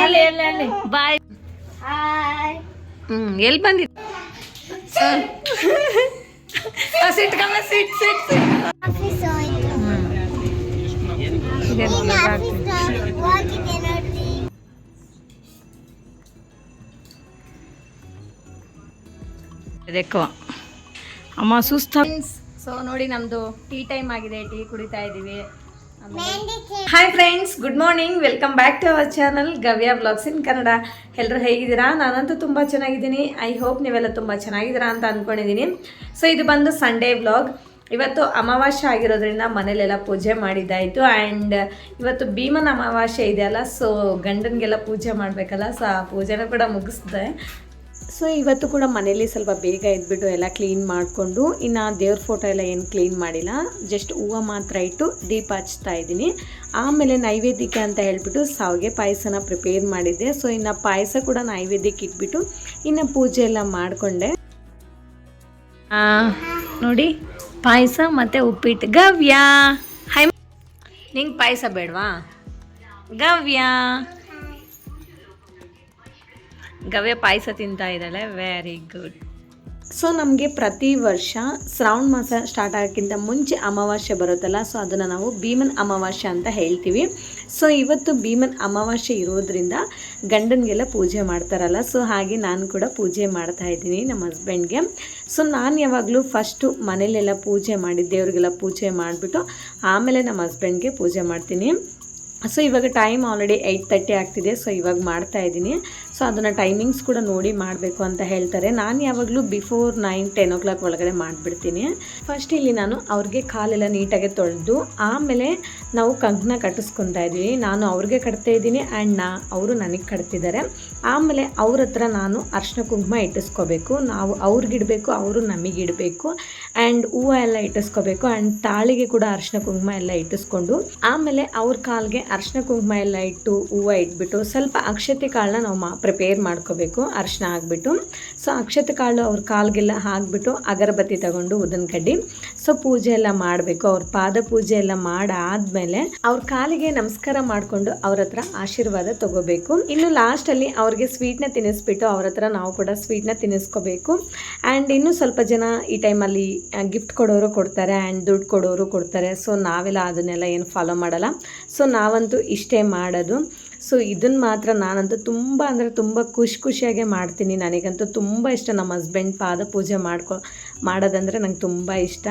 ಅಲ್ಲಿ ಬಾಯ್. ಎಲ್ಲಿ ಬಂದಿದ್ದ ಸಿಟ್ಕಮ್ಮ ಸಿಟ್ ಸಿಟ್ ಅಮ್ಮ ಸುಸ್ತ. ಸೊ ನೋಡಿ ನಮ್ದು ಟೀ ಟೈಮ್ ಆಗಿದೆ, ಟೀ ಕುಡಿತಾ ಇದ್ದೀವಿ. Hi friends, good morning, welcome back to our channel Gavya vlogs in Kannada. ಎಲ್ಲರೂ ಹೇಗಿದ್ದೀರಾ? ನಾನಂತೂ ತುಂಬ ಚೆನ್ನಾಗಿದ್ದೀನಿ. ಐ ಹೋಪ್ ನೀವೆಲ್ಲ ತುಂಬ ಚೆನ್ನಾಗಿದ್ದೀರಾ ಅಂತ ಅಂದ್ಕೊಂಡಿದ್ದೀನಿ. ಸೊ ಇದು ಬಂದು ಸಂಡೇ ವ್ಲಾಗ್. ಇವತ್ತು ಅಮಾವಾಸ್ಯೆ ಆಗಿರೋದ್ರಿಂದ ಮನೇಲೆಲ್ಲ ಪೂಜೆ ಮಾಡಿದ್ದಾಯಿತು. ಆ್ಯಂಡ್ ಇವತ್ತು ಭೀಮನ ಅಮಾವಾಸ್ಯೆ ಇದೆಯಲ್ಲ, ಸೊ ಗಂಡನಿಗೆಲ್ಲ ಪೂಜೆ ಮಾಡಬೇಕಲ್ಲ, ಸೊ ಆ ಪೂಜೆನೂ ಕೂಡ ಮುಗಿಸ್ದೆ. ಸೊ ಇವತ್ತು ಕೂಡ ಮನೇಲಿ ಸ್ವಲ್ಪ ಬೇಗ ಎದ್ಬಿಟ್ಟು ಎಲ್ಲ ಕ್ಲೀನ್ ಮಾಡಿಕೊಂಡು, ಇನ್ನು ದೇವ್ರ ಫೋಟೋ ಎಲ್ಲ ಏನು ಕ್ಲೀನ್ ಮಾಡಿಲ್ಲ, ಜಸ್ಟ್ ಹೂವು ಮಾತ್ರ ಇಟ್ಟು ದೀಪ ಹಚ್ತಾ ಇದ್ದೀನಿ. ಆಮೇಲೆ ನೈವೇದ್ಯಕ್ಕೆ ಅಂತ ಹೇಳ್ಬಿಟ್ಟು ಶಾವಿಗೆ ಪಾಯಸನ ಪ್ರಿಪೇರ್ ಮಾಡಿದ್ದೆ. ಸೊ ಇನ್ನು ಪಾಯಸ ಕೂಡ ನೈವೇದ್ಯಕ್ಕೆ ಇಟ್ಬಿಟ್ಟು ಇನ್ನು ಪೂಜೆ ಎಲ್ಲ ಮಾಡಿಕೊಂಡೆ. ನೋಡಿ ಪಾಯಸ ಮತ್ತು ಉಪ್ಪಿಟ್ಟು. ಗವ್ಯ ಹೈ, ನಿಂಗೆ ಪಾಯಸ ಬೇಡವಾ? ಗವ್ಯ ಗವ್ಯ ಪಾಯಸ ತಿಂತಾ ಇದ್ದಾಳೆ, ವೆರಿ ಗುಡ್. ಸೊ ನಮಗೆ ಪ್ರತಿ ವರ್ಷ ಶ್ರಾವಣ ಮಾಸ ಸ್ಟಾರ್ಟ್ ಆಗೋಕ್ಕಿಂತ ಮುಂಚೆ ಅಮಾವಾಸ್ಯೆ ಬರುತ್ತಲ್ಲ, ಸೊ ಅದನ್ನು ನಾವು ಭೀಮನ್ ಅಮಾವಾಸ್ಯೆ ಅಂತ ಹೇಳ್ತೀವಿ. ಸೊ ಇವತ್ತು ಭೀಮನ್ ಅಮಾವಾಸ್ಯೆ ಇರೋದ್ರಿಂದ ಗಂಡನಿಗೆಲ್ಲ ಪೂಜೆ ಮಾಡ್ತಾರಲ್ಲ, ಸೊ ಹಾಗೆ ನಾನು ಕೂಡ ಪೂಜೆ ಮಾಡ್ತಾ ಇದ್ದೀನಿ ನಮ್ಮ ಹಸ್ಬೆಂಡ್ಗೆ. ಸೊ ನಾನು ಯಾವಾಗಲೂ ಫಸ್ಟು ಮನೇಲೆಲ್ಲ ಪೂಜೆ ಮಾಡಿ ದೇವ್ರಿಗೆಲ್ಲ ಪೂಜೆ ಮಾಡಿಬಿಟ್ಟು ಆಮೇಲೆ ನಮ್ಮ ಹಸ್ಬೆಂಡ್ಗೆ ಪೂಜೆ ಮಾಡ್ತೀನಿ. ಸೊ ಇವಾಗ ಟೈಮ್ ಆಲ್ರೆಡಿ 8:30 ಆಗ್ತಿದೆ. ಸೊ ಇವಾಗ ಮಾಡ್ತಾ ಇದ್ದೀನಿ. ಸೊ ಅದನ್ನು ಟೈಮಿಂಗ್ಸ್ ಕೂಡ ನೋಡಿ ಮಾಡಬೇಕು ಅಂತ ಹೇಳ್ತಾರೆ. ನಾನು ಯಾವಾಗಲೂ ಬಿಫೋರ್ 9-10 o'clock ಒಳಗಡೆ ಮಾಡಿಬಿಡ್ತೀನಿ. ಫಸ್ಟ್ ಇಲ್ಲಿ ನಾನು ಅವ್ರಿಗೆ ಕಾಲೆಲ್ಲ ನೀಟಾಗಿ ತೊಳೆದು ಆಮೇಲೆ ನಾವು ಕಂಕಣ ಕಟ್ಟಿಸ್ಕೊತಾ ಇದ್ದೀವಿ. ನಾನು ಅವ್ರಿಗೆ ಕಟ್ತಾ ಇದ್ದೀನಿ ಆ್ಯಂಡ್ ಅವರು ನನಗೆ ಕಟ್ತಿದ್ದಾರೆ. ಆಮೇಲೆ ಅವ್ರ ಹತ್ರ ನಾನು ಅರ್ಶಿನ ಕುಂಕುಮ ಇಟ್ಟಿಸ್ಕೋಬೇಕು. ನಾವು ಅವ್ರಿಗಿಡಬೇಕು, ಅವರು ನಮಗಿಡಬೇಕು. ಆ್ಯಂಡ್ ಹೂವು ಎಲ್ಲ ಇಟ್ಟಿಸ್ಕೋಬೇಕು. ಆ್ಯಂಡ್ ತಾಳಿಗೆ ಕೂಡ ಅರ್ಶಿನ ಕುಂಕುಮ ಎಲ್ಲ ಇಟ್ಟಿಸ್ಕೊಂಡು ಆಮೇಲೆ ಅವ್ರ ಕಾಲಿಗೆ ಅರ್ಶಿನ ಕುಂಕುಮ ಎಲ್ಲ ಇಟ್ಟು ಹೂವು ಇಟ್ಬಿಟ್ಟು ಸ್ವಲ್ಪ ಅಕ್ಷತೆ ಕಾಳನ್ನ ನಾವು ಪ್ರಿಪೇರ್ ಮಾಡ್ಕೋಬೇಕು, ಅರ್ಶಿನ ಹಾಕ್ಬಿಟ್ಟು. ಸೊ ಅಕ್ಷತೆ ಕಾಳು ಅವ್ರ ಕಾಲಿಗೆಲ್ಲ ಹಾಕ್ಬಿಟ್ಟು ಅಗರಬತ್ತಿ ತಗೊಂಡು ಉದನ್ ಕಡ್ಡಿ ಸೊ ಪೂಜೆ ಎಲ್ಲ ಮಾಡಬೇಕು. ಅವ್ರ ಪಾದ ಪೂಜೆ ಎಲ್ಲ ಮಾಡಾದ್ಮೇಲೆ ಅವ್ರ ಕಾಲಿಗೆ ನಮಸ್ಕಾರ ಮಾಡಿಕೊಂಡು ಅವ್ರ ಹತ್ರ ಆಶೀರ್ವಾದ ತಗೋಬೇಕು. ಇನ್ನು ಲಾಸ್ಟಲ್ಲಿ ಅವ್ರಿಗೆ ಸ್ವೀಟ್ನ ತಿನ್ನಿಸ್ಬಿಟ್ಟು ಅವ್ರ ಹತ್ರ ನಾವು ಕೂಡ ಸ್ವೀಟ್ನ ತಿನ್ನಿಸ್ಕೋಬೇಕು. ಆ್ಯಂಡ್ ಇನ್ನೂ ಸ್ವಲ್ಪ ಜನ ಈ ಟೈಮಲ್ಲಿ ಗಿಫ್ಟ್ ಕೊಡೋರು ಕೊಡ್ತಾರೆ ಆ್ಯಂಡ್ ದುಡ್ಡು ಕೊಡೋರು ಕೊಡ್ತಾರೆ. ಸೊ ನಾವೆಲ್ಲ ಅದನ್ನೆಲ್ಲ ಏನು ಫಾಲೋ ಮಾಡಲ್ಲ. ಸೊ ನಾವಂತೂ ಇಷ್ಟೇ ಮಾಡೋದು. ಸೊ ಇದನ್ನು ಮಾತ್ರ ನಾನಂತೂ ತುಂಬ ಅಂದರೆ ತುಂಬ ಖುಷಿಯಾಗೆ ಮಾಡ್ತೀನಿ. ನನಗಂತೂ ತುಂಬ ಇಷ್ಟ. ನಮ್ಮ ಹಸ್ಬೆಂಡ್ ಪಾದ ಪೂಜೆ ಮಾಡೋದಂದರೆ ನಂಗೆ ತುಂಬ ಇಷ್ಟ.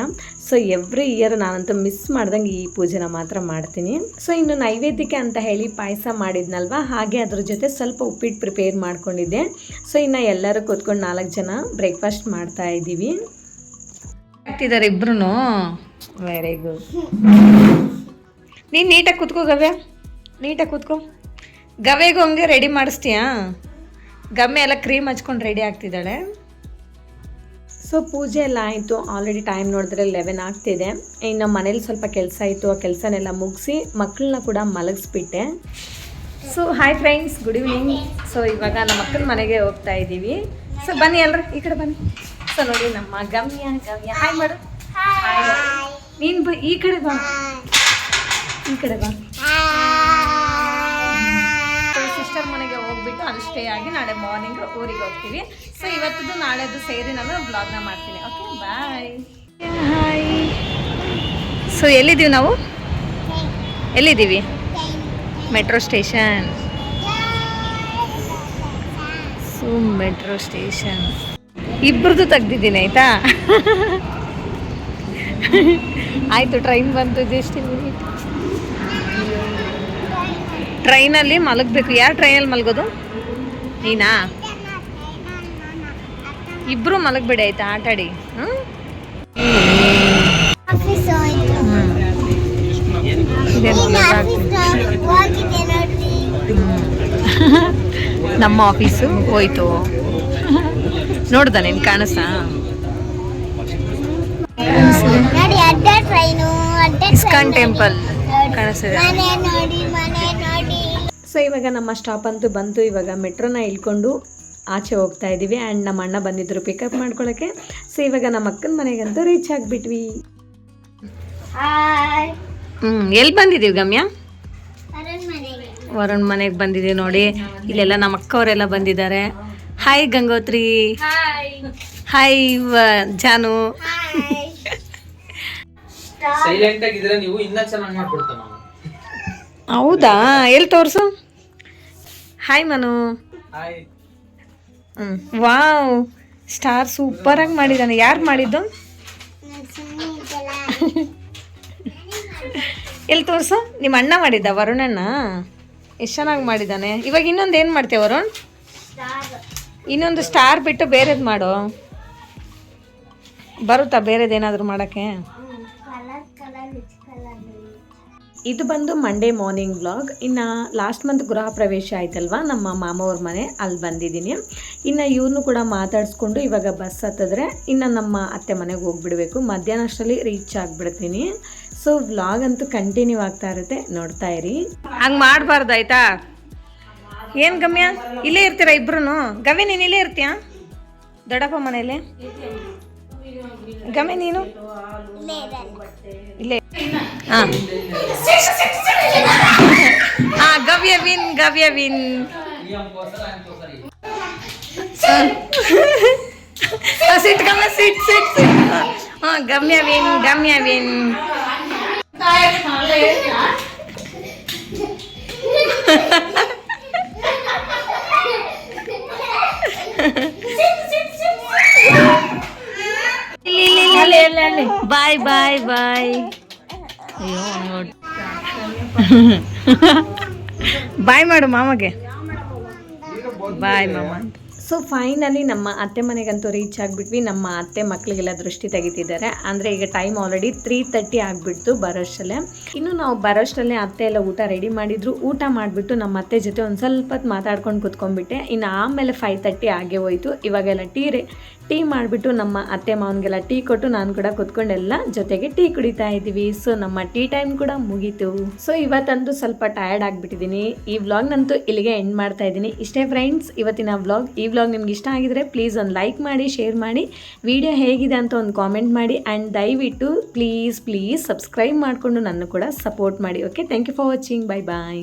ಸೊ ಎವ್ರಿ ಇಯರ್ ನಾನಂತೂ ಮಿಸ್ ಮಾಡ್ದಂಗೆ ಈ ಪೂಜೆನ ಮಾತ್ರ ಮಾಡ್ತೀನಿ. ಸೊ ಇನ್ನು ನೈವೇದ್ಯಕ್ಕೆ ಅಂತ ಹೇಳಿ ಪಾಯಸ ಮಾಡಿದ್ನಲ್ವ, ಹಾಗೆ ಅದ್ರ ಜೊತೆ ಸ್ವಲ್ಪ ಉಪ್ಪಿಟ್ಟು ಪ್ರಿಪೇರ್ ಮಾಡ್ಕೊಂಡಿದ್ದೆ. ಸೊ ಇನ್ನು ಎಲ್ಲರೂ ಕೂತ್ಕೊಂಡು 4 ಜನ ಬ್ರೇಕ್ಫಾಸ್ಟ್ ಮಾಡ್ತಾ ಇದ್ದೀವಿ. ಆಗ್ತಿದ್ದಾರೆ ಇಬ್ರು. Very good. ನೀನು ನೀಟಾಗಿ ಕೂತ್ಕೋ ಗವ್ಯ, ನೀಟಾಗಿ ಕೂತ್ಕೋ. ಗವ್ಯಗೂ ಹಂಗೆ ರೆಡಿ ಮಾಡಿಸ್ತೀಯಾ? ಗಮ್ಮೆ ಎಲ್ಲ ಕ್ರೀಮ್ ಹಚ್ಕೊಂಡು ರೆಡಿ ಆಗ್ತಿದ್ದಾಳೆ. ಸೊ ಪೂಜೆ ಎಲ್ಲ ಆಯಿತು. ಆಲ್ರೆಡಿ ಟೈಮ್ ನೋಡಿದ್ರೆ 11 ಆಗ್ತಿದೆ. ಇನ್ನು ಮನೇಲಿ ಸ್ವಲ್ಪ ಕೆಲಸ ಇತ್ತು, ಆ ಕೆಲಸನೆಲ್ಲ ಮುಗಿಸಿ ಮಕ್ಕಳನ್ನ ಕೂಡ ಮಲಗಿಸ್ಬಿಟ್ಟೆ. So hi friends, good evening. So ಇವಾಗ ನಮ್ಮ ಅಕ್ಕನ ಮನೆಗೆ ಹೋಗ್ತಾ ಇದ್ದೀವಿ. ಸೊ ಬನ್ನಿ ಎಲ್ಲರೂ ಈ ಕಡೆ ಬನ್ನಿ. ಸೊ ನೋಡಿ ನಮ್ಮ ಗವ್ಯ ಹಾಯ್ ಮಾಡು. ನೀನು ಈ ಕಡೆ ಬಾ, ಈ ಕಡೆ ಬಾ. ಸಿಸ್ಟರ್ ಮನೆಗೆ ಹೋಗ್ಬಿಟ್ಟು ಅಲ್ಲಿ ಸ್ಟೇ ಆಗಿ ನಾಳೆ ಮಾರ್ನಿಂಗ್ ಊರಿಗೆ ಹೋಗ್ತೀವಿ. ಸೊ ಇವತ್ತದು ನಾಳೆದು ಸೇರಿ ನಾನು ಬ್ಲಾಗ್ನ ಮಾಡ್ತೀನಿ. Okay bye. ಹಾಯ್. ಸೊ ಎಲ್ಲಿದ್ದೀವಿ ನಾವು? ಎಲ್ಲಿದ್ದೀವಿ? Metro station. So metro station ಇಬ್ಬರದು ತೆಗ್ದಿದ್ದೀನಿ ಆಯಿತಾ? ಆಯಿತು. ಟ್ರೈನ್ ಬಂತು, ಜಸ್ಟ್ ಮಿನಿಟ್. ಟ್ರೈನಲ್ಲಿ ಮಲಗಬೇಕು. ಯಾರು ಟ್ರೈನಲ್ಲಿ ಮಲಗೋದು? ನೀನಾ? ಇಬ್ಬರು ಮಲಗಬೇಡಿ ಆಯ್ತಾ, ಆಟಾಡಿ. ನಮ್ಮ ಆಫೀಸು ಹೋಯ್ತು. ನೋಡ್ದ ನೀನು ಕಾಣಿಸ್ತಾ? ಇಸ್ಕಾನ್ ಟೆಂಪಲ್ ಕಾಣಿಸ್ತಿದೆ. ಸೊ ಇವಾಗ ನಮ್ಮ ಸ್ಟಾಪ್ ಅಂತೂ ಬಂತು. ಇವಾಗ ಮೆಟ್ರೋನ ಇಳ್ಕೊಂಡು ಆಚೆ ಹೋಗ್ತಾ ಇದ್ದೀವಿ. ಆ್ಯಂಡ್ ನಮ್ಮ ಅಣ್ಣ ಬಂದಿದ್ರು ಪಿಕಪ್ ಮಾಡ್ಕೊಳ್ಳೋಕ್ಕೆ. ಸೊ ಇವಾಗ ನಮ್ಮ ಅಕ್ಕನ ಮನೆಗಂತೂ ರೀಚ್ ಆಗಿಬಿಟ್ವಿ. ಎಲ್ಲಿ ಬಂದಿದ್ದೀವಿ ಗಮ್ಯ? ವರುಣ್ ಮನೆಗೆ ಬಂದಿದೆ ನೋಡಿ. ಇಲ್ಲೆಲ್ಲ ನಮ್ಮ ಅಕ್ಕವರೆಲ್ಲ ಬಂದಿದ್ದಾರೆ. ಹಾಯ್ ಗಂಗೋತ್ರಿ. ಹಾಯ್ ಜಾನು. ಸೈಲೆಂಟ್ ಆಗಿದ್ರೆ ನೀವು ಇನ್ನೂ ಚೆನ್ನಾಗಿ ಮಾಡ್ಕೊಡ್ತಾನ. ಹೌದಾ, ಎಲ್ಲಿ ತೋರಿಸು. Hi Manu. Hi. Wow, star super ಆಗಿ ಮಾಡಿದ್ದಾನೆ. ಯಾರು ಮಾಡಿದ್ದು? ಎಲ್ಲಿ ತೋರಿಸು. ನಿಮ್ಮ ಅಣ್ಣ ಮಾಡಿದ್ದ, ವರುಣಣ್ಣ. ಎಷ್ಟು ಚೆನ್ನಾಗಿ ಮಾಡಿದ್ದಾನೆ. ಇವಾಗ ಇನ್ನೊಂದು ಏನು ಮಾಡ್ತೇವೆ ವರುಣ್? ಇನ್ನೊಂದು ಸ್ಟಾರ್ ಬಿಟ್ಟು ಬೇರೆದು ಮಾಡು. ಬರುತ್ತಾ ಬೇರೆದೇನಾದರೂ ಮಾಡೋಕ್ಕೆ? ಇದು ಬಂದು ಮಂಡೇ ಮಾರ್ನಿಂಗ್ ವ್ಲಾಗ್. ಇನ್ನು ಲಾಸ್ಟ್ ಮಂತ್ ಗೃಹ ಪ್ರವೇಶ ಆಯ್ತಲ್ವ ನಮ್ಮ ಮಾಮವ್ರ ಮನೆ, ಅಲ್ಲಿ ಬಂದಿದ್ದೀನಿ. ಇನ್ನು ಇವ್ರನ್ನೂ ಕೂಡ ಮಾತಾಡಿಸ್ಕೊಂಡು ಇವಾಗ ಬಸ್ ಹತ್ತಿದ್ರೆ ಇನ್ನು ನಮ್ಮ ಅತ್ತೆ ಮನೆಗೆ ಹೋಗ್ಬಿಡ್ಬೇಕು. ಮಧ್ಯಾಹ್ನ ಅಷ್ಟರಲ್ಲಿ ರೀಚ್ ಆಗಿಬಿಡ್ತೀನಿ. ಸೊ ವ್ಲಾಗ್ ಅಂತೂ ಕಂಟಿನ್ಯೂ ಆಗ್ತಾ ಇರುತ್ತೆ, ನೋಡ್ತಾ ಇರಿ. ಹಂಗೆ ಮಾಡಬಾರ್ದು ಆಯ್ತಾ? ಏನು ಗಮ್ಯ, ಇಲ್ಲೇ ಇರ್ತೀರಾ ಇಬ್ರು? ಗವ್ಯ ನೀನು ಇಲ್ಲೇ ಇರ್ತೀಯಾ ದೊಡ್ಡಪ್ಪ ಮನೇಲಿ? ಗಮ್ಯ ನೀನು ಇಲ್ಲೇ. ಹಾಂ ಹಾಂ, ಗವ್ಯ ವಿನ್, ಗವ್ಯ ವಿನ್. ಸಿಟ್ ಗಮ್ಯ, ಸಿಟ್ ಸಿಟ್ ಸಿಟ್. ಹಾಂ, ಗಮ್ಯ ವಿನ್, ಗಮ್ಯ ವಿನ್. ಬಾಯ್ ಬಾಯ್ ಬಾಯ್. ಅಯ್ಯೋ ನೋಡಿ, ಬಾಯ್ ಮಾಡು ಮಾಮಗೆ. ಬಾಯ್ ಮಾಮ. ಸೊ ಫೈನಲಿ ನಮ್ಮ ಅತ್ತೆ ಮನೆಗಂತೂ ರೀಚ್ ಆಗಿಬಿಟ್ವಿ. ನಮ್ಮ ಅತ್ತೆ ಮಕ್ಕಳಿಗೆಲ್ಲ ದೃಷ್ಟಿ ತೆಗಿತಿದ್ದಾರೆ. ಅಂದರೆ ಈಗ ಟೈಮ್ ಆಲ್ರೆಡಿ 3:30 ಆಗಿಬಿಡ್ತು ಬರೋಷ್ಟಲ್ಲೇ. ಇನ್ನು ನಾವು ಬರೋಷ್ಟಲ್ಲೇ ಅತ್ತೆ ಎಲ್ಲ ಊಟ ರೆಡಿ ಮಾಡಿದ್ರು. ಊಟ ಮಾಡಿಬಿಟ್ಟು ನಮ್ಮ ಅತ್ತೆ ಜೊತೆ ಒಂದು ಸ್ವಲ್ಪ ಹೊತ್ತು ಮಾತಾಡ್ಕೊಂಡು ಕೂತ್ಕೊಂಡ್ಬಿಟ್ಟೆ. ಇನ್ನು ಆಮೇಲೆ 5:30 ಆಗೇ ಹೋಯಿತು. ಇವಾಗೆಲ್ಲ ಟೀ ಮಾಡಿಬಿಟ್ಟು ನಮ್ಮ ಅತ್ತೆ ಮಾವನಿಗೆಲ್ಲ ಟೀ ಕೊಟ್ಟು ನಾನು ಕೂಡ ಕೂತ್ಕೊಂಡೆಲ್ಲ ಜೊತೆಗೆ ಟೀ ಕುಡಿತಾ ಇದ್ದೀವಿ. ಸೊ ನಮ್ಮ ಟೀ ಟೈಮ್ ಕೂಡ ಮುಗೀತು. ಸೊ ಇವತ್ತಂತೂ ಸ್ವಲ್ಪ ಟಯರ್ಡ್ ಆಗಿಬಿಟ್ಟಿದ್ದೀನಿ. ಈ ವ್ಲಾಗ್ನಂತೂ ಇಲ್ಲಿಗೆ ಎಂಡ್ ಮಾಡ್ತಾ ಇದ್ದೀನಿ. ಇಷ್ಟೇ ಫ್ರೆಂಡ್ಸ್ ಇವತ್ತಿನ ವ್ಲಾಗ್. ಈ ವ್ಲಾಗ್ ನಿಮ್ಗೆ ಇಷ್ಟ ಆಗಿದ್ರೆ ಪ್ಲೀಸ್ ಒಂದು ಲೈಕ್ ಮಾಡಿ, ಶೇರ್ ಮಾಡಿ, ವಿಡಿಯೋ ಹೇಗಿದೆ ಅಂತ ಒಂದು ಕಾಮೆಂಟ್ ಮಾಡಿ. ಆ್ಯಂಡ್ ದಯವಿಟ್ಟು ಪ್ಲೀಸ್ ಸಬ್ಸ್ಕ್ರೈಬ್ ಮಾಡಿಕೊಂಡು ನನ್ನ ಕೂಡ ಸಪೋರ್ಟ್ ಮಾಡಿ. Okay, thank you for watching. Bye bye.